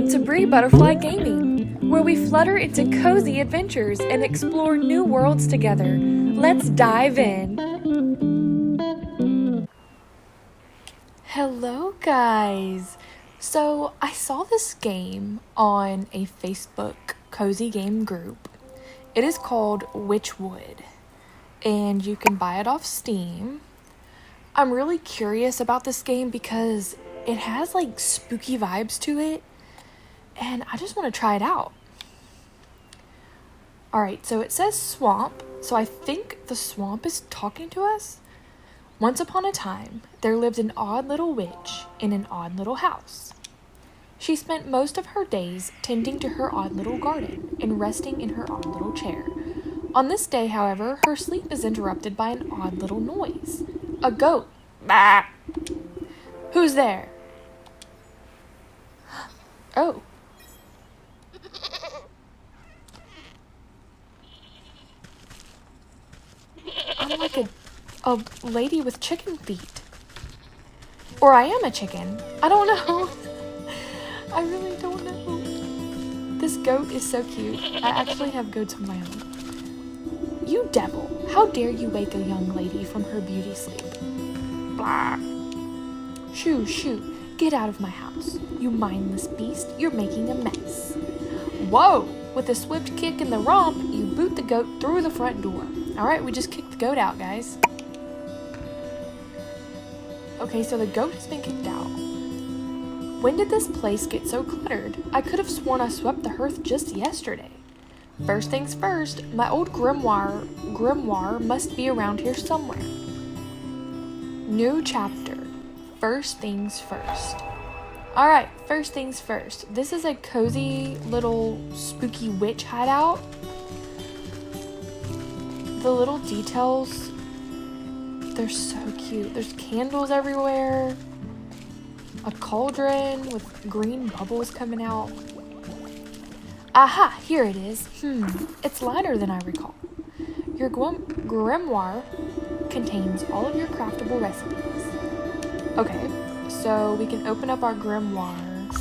to Bree Butterfly Gaming, where we flutter into cozy adventures and explore new worlds together. Let's dive in. Hello guys! So I saw this game on a Facebook cozy game group. It is called Wytchwood, and you can buy it off Steam. I'm really curious about this game because it has like spooky vibes to it, and I just want to try it out. Alright, so it says swamp, so I think the swamp is talking to us. Once upon a time, there lived an odd little witch in an odd little house. She spent most of her days tending to her odd little garden and resting in her odd little chair. On this day, however, her sleep is interrupted by an odd little noise. A goat. Bah! Who's there? Oh. I'm like a lady with chicken feet. Or I am a chicken. I don't know. I really don't know. This goat is so cute. I actually have goats of my own. You devil, how dare you wake a young lady from her beauty sleep? Blah. Shoo, shoo, get out of my house. You mindless beast, you're making a mess. Whoa! With a swift kick in the romp, you boot the goat through the front door. Alright, we just kicked the goat out, guys. Okay, so the goat has been kicked out. When did this place get so cluttered? I could have sworn I swept the hearth just yesterday. First things first, my old grimoire must be around here somewhere. New chapter. First things first. Alright, first things first. This is a cozy little spooky witch hideout. The little details, they're so cute. There's candles everywhere. A cauldron with green bubbles coming out. Aha, here it is. It's lighter than I recall. Your grimoire contains all of your craftable recipes. Okay, so we can open up our grimoire.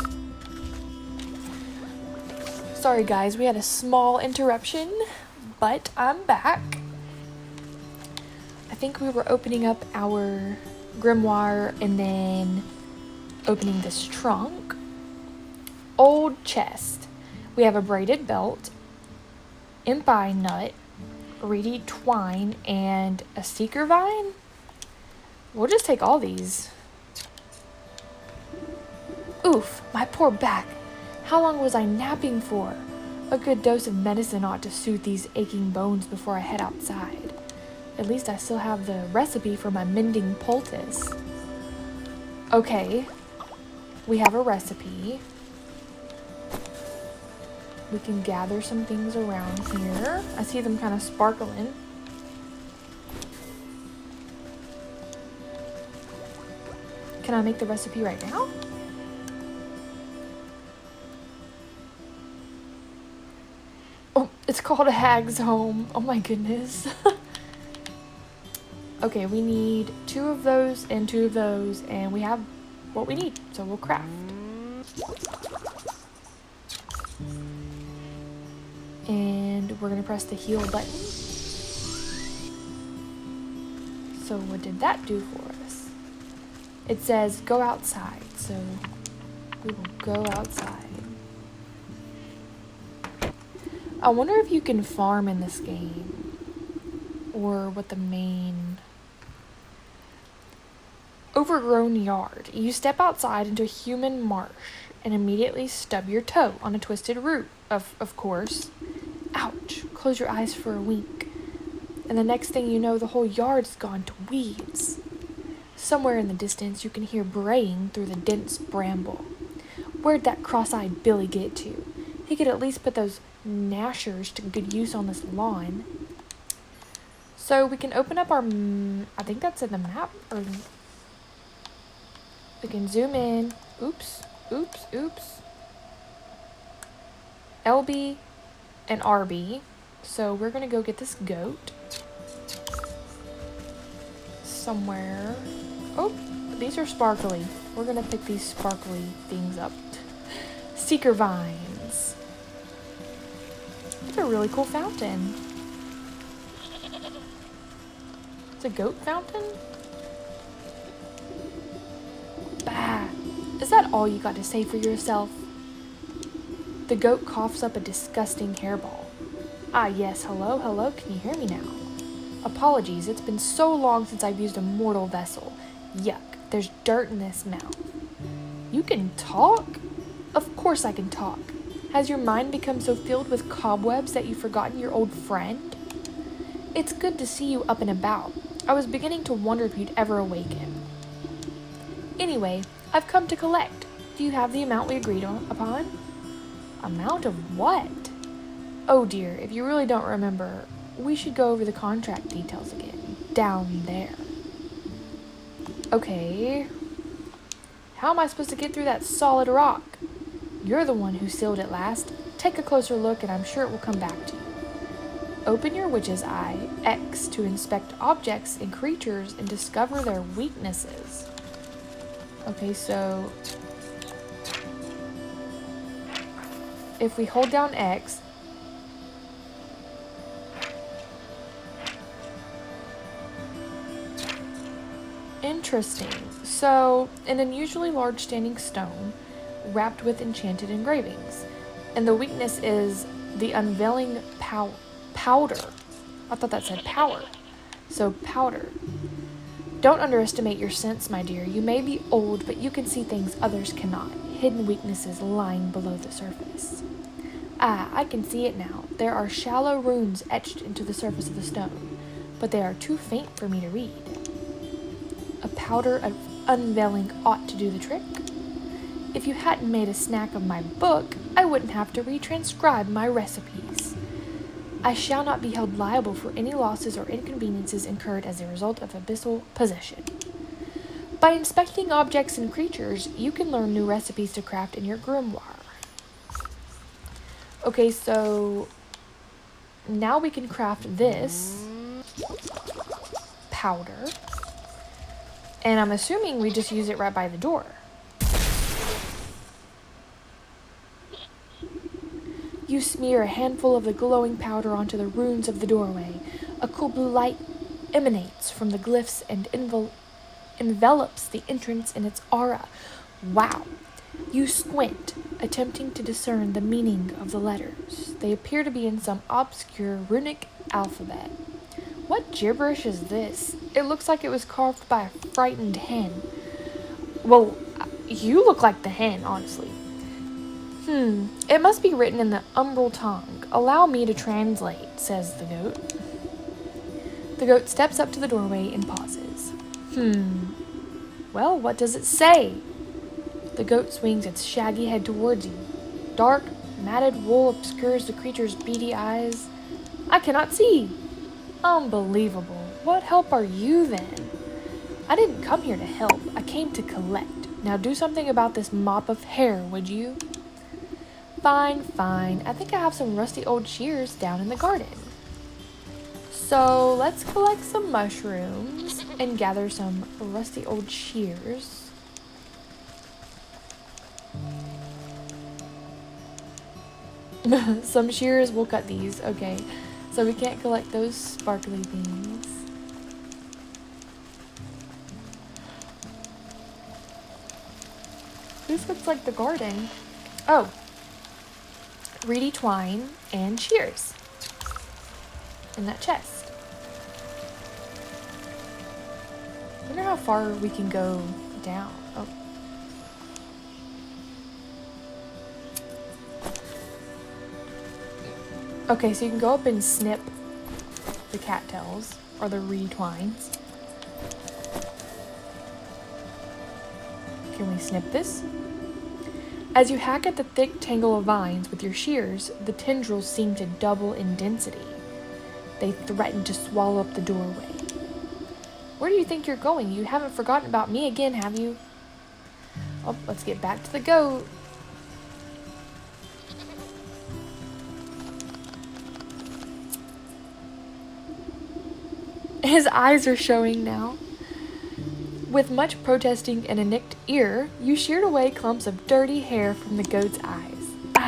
Sorry guys, we had a small interruption, but I'm back. I think we were opening up our grimoire and then opening this trunk. Old chest. We have a braided belt, impi nut, reedy twine, and a seeker vine. We'll just take all these. Oof, my poor back. How long was I napping for? A good dose of medicine ought to soothe these aching bones before I head outside. At least I still have the recipe for my mending poultice. Okay, we have a recipe. We can gather some things around here. I see them kind of sparkling. Can I make the recipe right now? Oh, it's called a hag's home. Oh my goodness. Okay, we need 2 of those and 2 of those, and we have what we need, so we'll craft. And we're gonna press the heal button. So what did that do for us? It says go outside, so we will go outside. I wonder if you can farm in this game, or what the main... Overgrown yard. You step outside into a human marsh and immediately stub your toe on a twisted root, of course. Ouch. Close your eyes for a wink. And the next thing you know, the whole yard's gone to weeds. Somewhere in the distance, you can hear braying through the dense bramble. Where'd that cross-eyed Billy get to? He could at least put those gnashers to good use on this lawn. So we can open up our... I think that's in the map, or... We can zoom in. Oops. LB and RB. So we're going to go get this goat. Somewhere. Oh, these are sparkly. We're going to pick these sparkly things up. Seeker vines. It's a really cool fountain. It's a goat fountain? Bah! Is that all you got to say for yourself? The goat coughs up a disgusting hairball. Ah yes, hello, hello, can you hear me now? Apologies, it's been so long since I've used a mortal vessel. Yuck, there's dirt in this mouth. You can talk? Of course I can talk. Has your mind become so filled with cobwebs that you've forgotten your old friend? It's good to see you up and about. I was beginning to wonder if you'd ever awaken. Anyway, I've come to collect. Do you have the amount we agreed upon? Amount of what? Oh dear, if you really don't remember, we should go over the contract details again. Down there. Okay. How am I supposed to get through that solid rock? You're the one who sealed it last. Take a closer look and I'm sure it will come back to you. Open your witch's eye, X, to inspect objects and creatures and discover their weaknesses. Okay, so if we hold down X, interesting. So, an unusually large standing stone wrapped with enchanted engravings. And the weakness is the unveiling powder. I thought that said power. So, powder. Don't underestimate your sense, my dear. You may be old, but you can see things others cannot. Hidden weaknesses lying below the surface. Ah, I can see it now. There are shallow runes etched into the surface of the stone, but they are too faint for me to read. A powder of unveiling ought to do the trick. If you hadn't made a snack of my book, I wouldn't have to retranscribe my recipes. I shall not be held liable for any losses or inconveniences incurred as a result of abyssal possession. By inspecting objects and creatures, you can learn new recipes to craft in your grimoire. Okay, so now we can craft this powder. And I'm assuming we just use it right by the door. You smear a handful of the glowing powder onto the runes of the doorway. A cool blue light emanates from the glyphs and envelops the entrance in its aura. Wow. You squint, attempting to discern the meaning of the letters. They appear to be in some obscure runic alphabet. What gibberish is this? It looks like it was carved by a frightened hen. Well, you look like the hen, honestly. It must be written in the umbral tongue. Allow me to translate, says the goat. The goat steps up to the doorway and pauses. Well, what does it say? The goat swings its shaggy head towards you. Dark, matted wool obscures the creature's beady eyes. I cannot see. Unbelievable. What help are you then? I didn't come here to help. I came to collect. Now do something about this mop of hair, would you? Fine, fine. I think I have some rusty old shears down in the garden. So let's collect some mushrooms and gather some rusty old shears. Some shears will cut these. Okay, so we can't collect those sparkly things. This looks like the garden. Oh, reedy twine and shears in that chest. I wonder how far we can go down. Oh. Okay, so you can go up and snip the cattails or the reedy twines. Can we snip this? As you hack at the thick tangle of vines with your shears, the tendrils seem to double in density. They threaten to swallow up the doorway. Where do you think you're going? You haven't forgotten about me again, have you? Oh, let's get back to the goat. His eyes are showing now. With much protesting and a nicked ear, you sheared away clumps of dirty hair from the goat's eyes.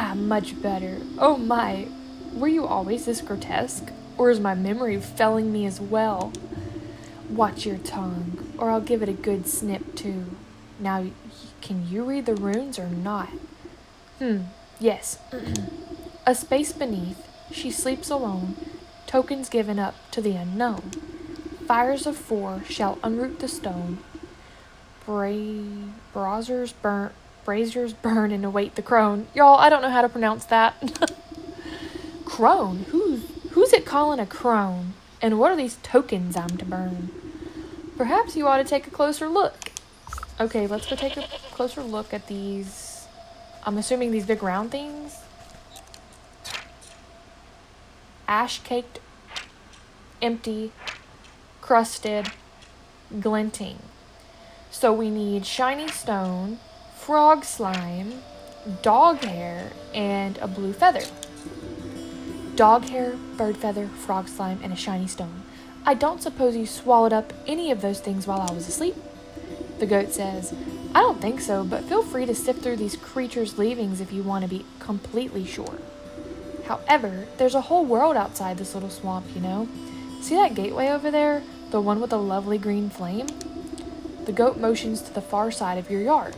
Ah, much better. Oh my, were you always this grotesque? Or is my memory failing me as well? Watch your tongue, or I'll give it a good snip too. Now, can you read the runes or not? Yes. A space beneath, she sleeps alone, tokens given up to the unknown. Fires of 4 shall unroot the stone. Braziers burn and await the crone. Y'all, I don't know how to pronounce that. Crone? Who's it calling a crone? And what are these tokens I'm to burn? Perhaps you ought to take a closer look. Okay, let's go take a closer look at these. I'm assuming these big round things. Ash-caked, empty, crusted, glinting. So we need shiny stone, frog slime, dog hair, and a blue feather. Dog hair, bird feather, frog slime, and a shiny stone. I don't suppose you swallowed up any of those things while I was asleep? The goat says, I don't think so, but feel free to sift through these creatures' leavings if you want to be completely sure. However, there's a whole world outside this little swamp, you know? See that gateway over there? The one with the lovely green flame? The goat motions to the far side of your yard.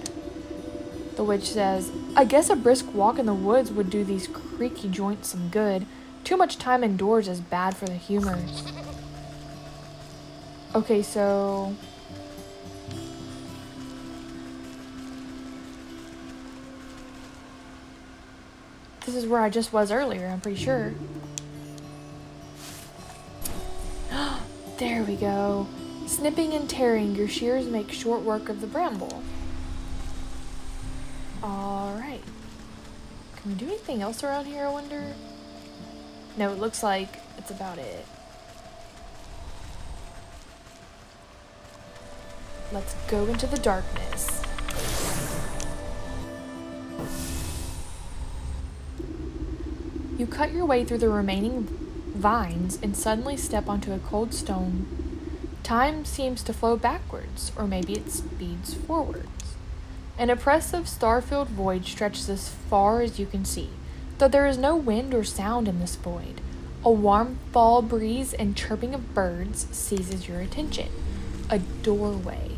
The witch says, I guess a brisk walk in the woods would do these creaky joints some good. Too much time indoors is bad for the humors. Okay, so... this is where I just was earlier, I'm pretty sure. There we go. Snipping and tearing, your shears make short work of the bramble. Alright. Can we do anything else around here, I wonder? No, it looks like it's about it. Let's go into the darkness. You cut your way through the remaining vines and suddenly step onto a cold stone. Time seems to flow backwards, or maybe it speeds forwards. An oppressive star-filled void stretches as far as you can see, though there is no wind or sound in this void. A warm fall breeze and chirping of birds seizes your attention. A doorway.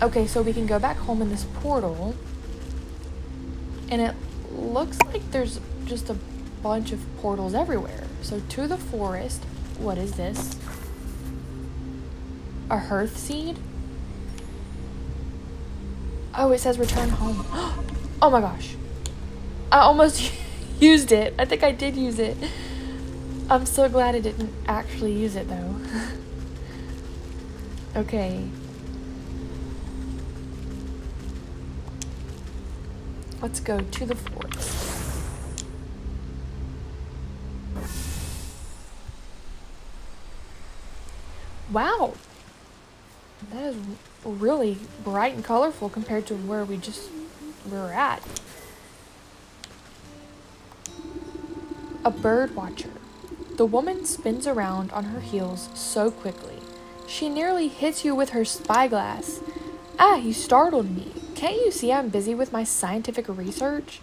Okay, so we can go back home in this portal, and it looks like there's just a bunch of portals everywhere. So to the forest, what is this? A hearth seed? Oh, it says return home. Oh my gosh. I almost used it. I think I did use it. I'm so glad I didn't actually use it though. Okay. Let's go to the forest. Wow. That is really bright and colorful compared to where we were at. A bird watcher. The woman spins around on her heels so quickly. She nearly hits you with her spyglass. Ah, you startled me. Can't you see I'm busy with my scientific research?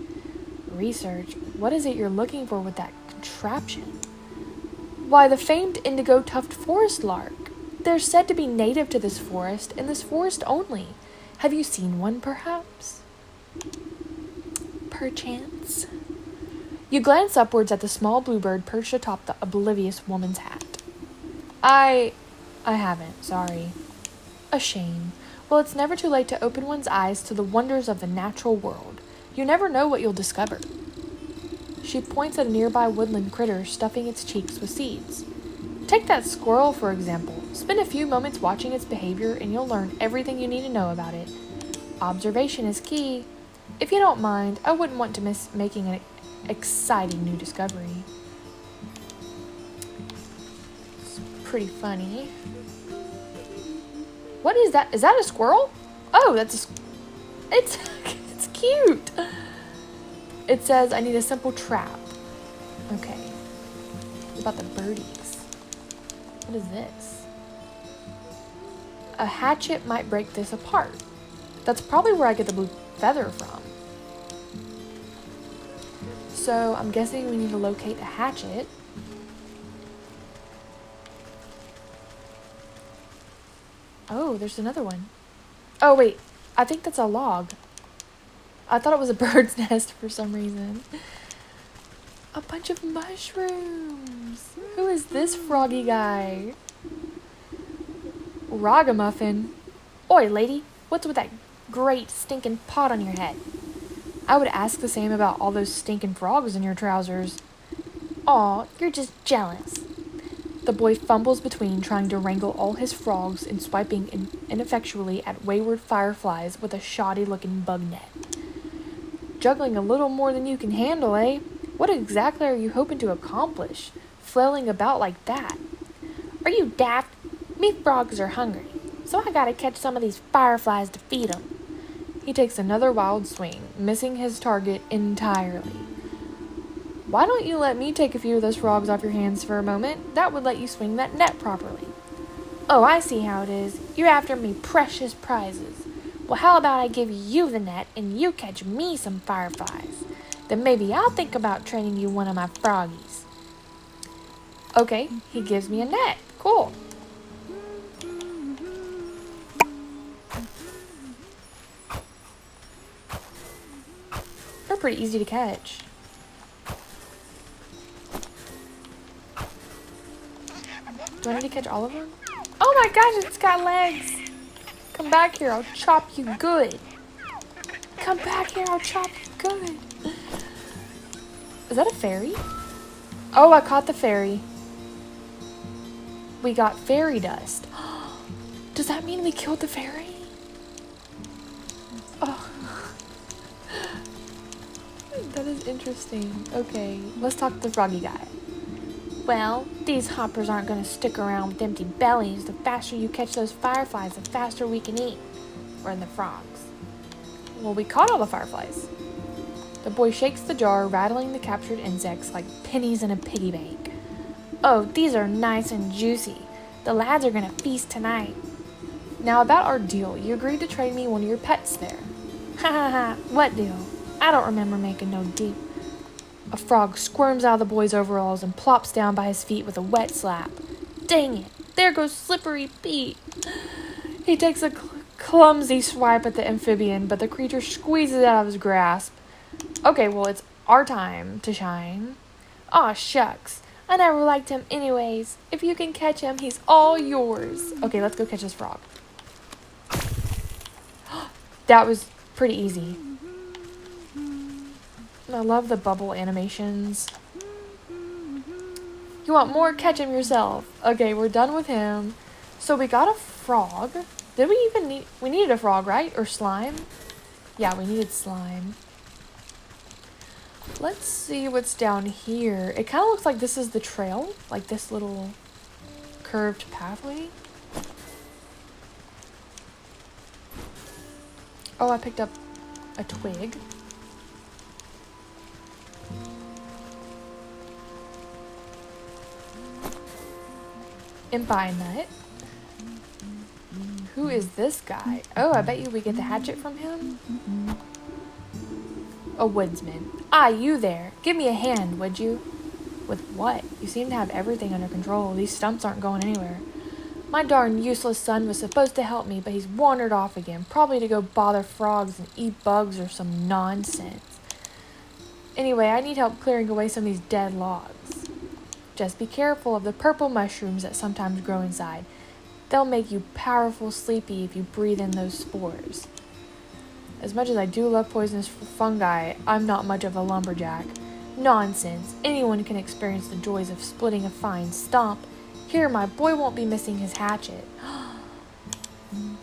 Research? What is it you're looking for with that contraption? Why, the famed indigo-tufted forest lark. They're said to be native to this forest, and this forest only. Have you seen one, perhaps? Perchance. You glance upwards at the small bluebird perched atop the oblivious woman's hat. I haven't, sorry. A shame. Well, it's never too late to open one's eyes to the wonders of the natural world. You never know what you'll discover. She points at a nearby woodland critter stuffing its cheeks with seeds. Take that squirrel, for example. Spend a few moments watching its behavior and you'll learn everything you need to know about it. Observation is key. If you don't mind, I wouldn't want to miss making an exciting new discovery. It's pretty funny. What is that? Is that a squirrel? Oh, it's cute. It says, I need a simple trap. Okay. What about the birdies? What is this? A hatchet might break this apart. That's probably where I get the blue feather from. So I'm guessing we need to locate a hatchet. Oh, there's another one. Oh, wait. I think that's a log. I thought it was a bird's nest for some reason. A bunch of mushrooms. Who is this froggy guy? Ragamuffin. Oi, lady. What's with that great stinking pot on your head? I would ask the same about all those stinking frogs in your trousers. Aw, you're just jealous. The boy fumbles between trying to wrangle all his frogs and swiping ineffectually at wayward fireflies with a shoddy-looking bug net. Juggling a little more than you can handle, eh? What exactly are you hoping to accomplish, flailing about like that? Are you daft? Me frogs are hungry, so I gotta catch some of these fireflies to feed 'em. He takes another wild swing, missing his target entirely. Why don't you let me take a few of those frogs off your hands for a moment? That would let you swing that net properly. Oh, I see how it is. You're after me precious prizes. Well, how about I give you the net and you catch me some fireflies? Then maybe I'll think about training you one of my froggies. Okay, he gives me a net. Cool. They're pretty easy to catch. Do I need to catch all of them? Oh my gosh, it's got legs. Come back here, I'll chop you good. Come back here, I'll chop you good. Is that a fairy? Oh, I caught the fairy. We got fairy dust. Does that mean we killed the fairy? Oh. That is interesting. Okay, let's talk to the froggy guy. Well, these hoppers aren't going to stick around with empty bellies. The faster you catch those fireflies, the faster we can eat. Or the frogs. Well, we caught all the fireflies. The boy shakes the jar, rattling the captured insects like pennies in a piggy bank. Oh, these are nice and juicy. The lads are going to feast tonight. Now about our deal. You agreed to trade me one of your pets there. Ha ha ha, what deal? I don't remember making no deal. A frog squirms out of the boy's overalls and plops down by his feet with a wet slap. Dang it, there goes Slippery Pete. He takes a clumsy swipe at the amphibian, but the creature squeezes it out of his grasp. Okay, well, it's our time to shine. Aw, shucks. I never liked him anyways. If you can catch him, he's all yours. Okay, let's go catch this frog. That was pretty easy. I love the bubble animations. You want more? Catch him yourself. Okay, we're done with him. So we got a frog. Did we even need... We needed a frog, right? Or slime? Yeah, we needed slime. Let's see what's down here. It kind of looks like this is the trail. Like this little curved pathway. Oh, I picked up a twig. And pine nut. Who is this guy? Oh, I bet you we get the hatchet from him. A woodsman. Ah, you there. Give me a hand, would you? With what? You seem to have everything under control. These stumps aren't going anywhere. My darn useless son was supposed to help me, but he's wandered off again. Probably to go bother frogs and eat bugs or some nonsense. Anyway, I need help clearing away some of these dead logs. Just be careful of the purple mushrooms that sometimes grow inside. They'll make you powerful sleepy if you breathe in those spores. As much as I do love poisonous fungi, I'm not much of a lumberjack. Nonsense. Anyone can experience the joys of splitting a fine stump. Here, my boy won't be missing his hatchet.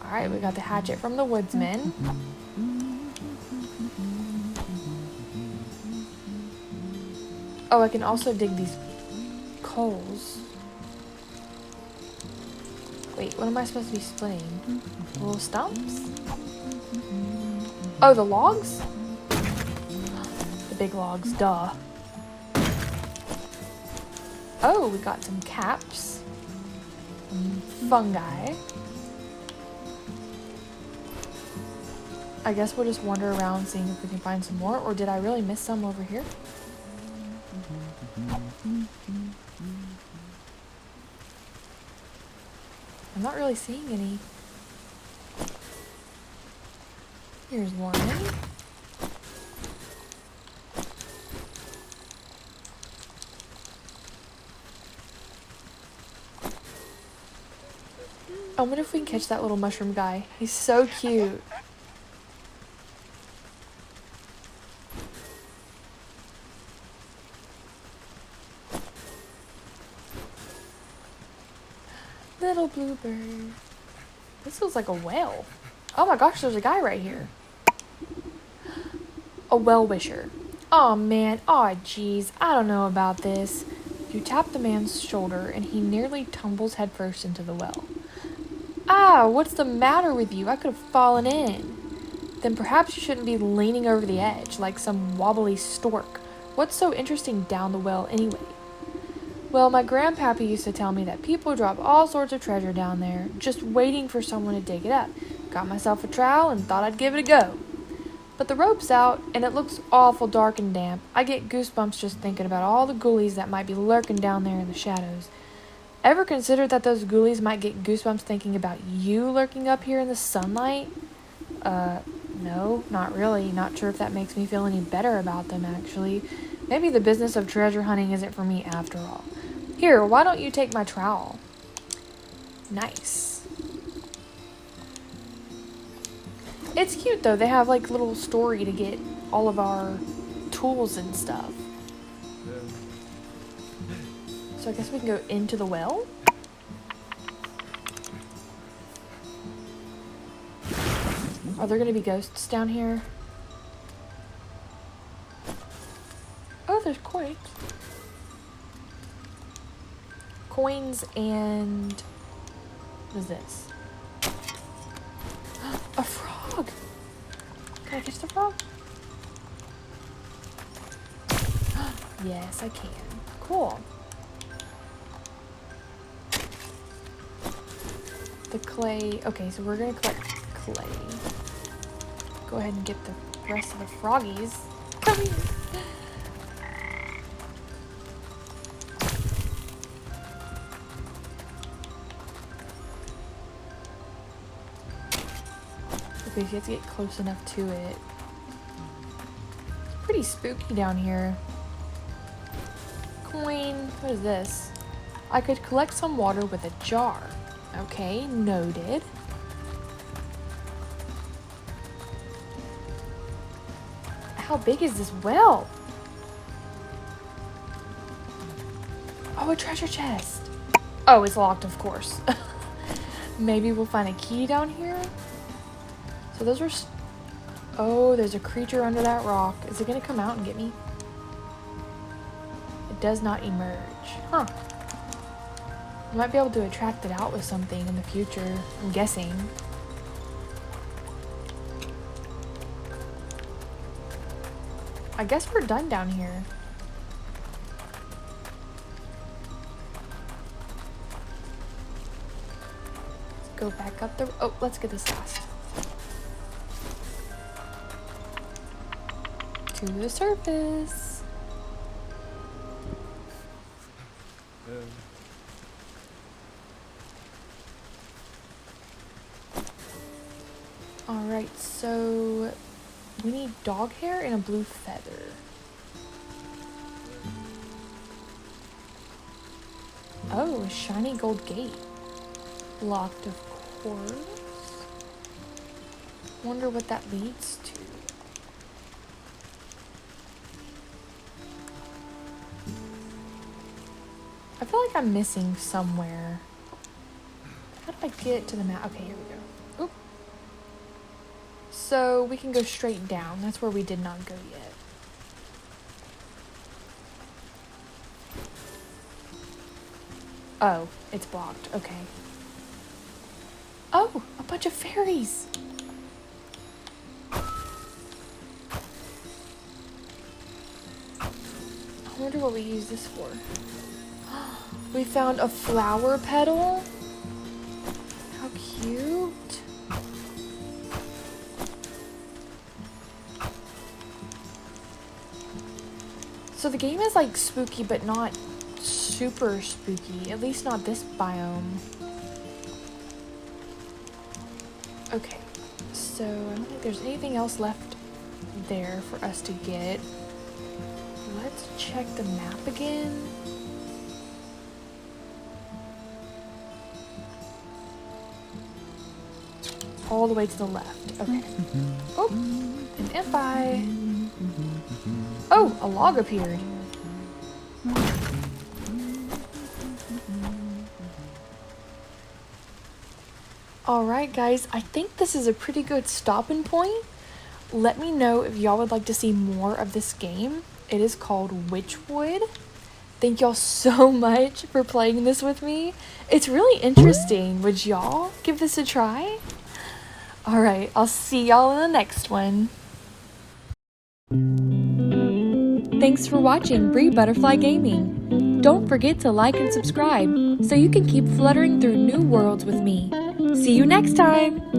Alright, we got the hatchet from the woodsman. Oh, I can also dig these coals. Wait, what am I supposed to be splitting? Little stumps? Oh, the logs? The big logs, duh. Oh, we got some caps. Fungi. I guess we'll just wander around seeing if we can find some more. Or did I really miss some over here? I'm not really seeing any. Here's one. I wonder if we can catch that little mushroom guy. He's so cute. Little bluebird. This feels like a whale. Oh my gosh, there's a guy right here. A well-wisher. Oh man, oh geez, I don't know about this. You tap the man's shoulder and he nearly tumbles headfirst into the well. Ah, what's the matter with you? I could have fallen in. Then perhaps you shouldn't be leaning over the edge like some wobbly stork. What's so interesting down the well anyway? Well, my grandpappy used to tell me that people drop all sorts of treasure down there, just waiting for someone to dig it up. Got myself a trowel and thought I'd give it a go. But the rope's out, and it looks awful dark and damp. I get goosebumps just thinking about all the ghoulies that might be lurking down there in the shadows. Ever considered that those ghoulies might get goosebumps thinking about you lurking up here in the sunlight? No, not really. Not sure if that makes me feel any better about them, actually. Maybe the business of treasure hunting isn't for me after all. Here, why don't you take my trowel? Nice. It's cute, though. They have, like, little story to get all of our tools and stuff. So I guess we can go into the well? Are there going to be ghosts down here? Oh, there's coins. Coins and... what is this? A frog! Can I catch the frog? Yes, I can. Cool. The clay... okay, so we're going to collect clay. Go ahead and get the rest of the froggies. Come here! Okay, so you have to get close enough to it. It's pretty spooky down here. Coin. What is this? I could collect some water with a jar. Okay, noted. How big is this well? Oh, a treasure chest. Oh, it's locked, of course. Maybe we'll find a key down here? So those are... oh, there's a creature under that rock. Is it going to come out and get me? It does not emerge. Huh. I might be able to attract it out with something in the future. I'm guessing. I guess we're done down here. Let's go back up the... oh, let's get this last. To the surface. Alright, so we need dog hair and a blue feather. Oh, a shiny gold gate. Locked, of course. Wonder what that leads to. I feel like I'm missing somewhere. How do I get to the map? Okay, here we go. Oop. So we can go straight down. That's where we did not go yet. Oh, it's blocked. Okay. Oh, a bunch of fairies. I wonder what we use this for. We found a flower petal. How cute. So the game is like spooky, but not super spooky. At least not this biome. Okay, so I don't think there's anything else left there for us to get. Let's check the map again. All the way to the left. Okay. Oh, an imp eye. Oh, a log appeared. Alright guys, I think this is a pretty good stopping point. Let me know if y'all would like to see more of this game. It is called Wytchwood. Thank y'all so much for playing this with me. It's really interesting. Would y'all give this a try? Alright, I'll see y'all in the next one. Thanks for watching Bree Butterfly Gaming. Don't forget to like and subscribe so you can keep fluttering through new worlds with me. See you next time!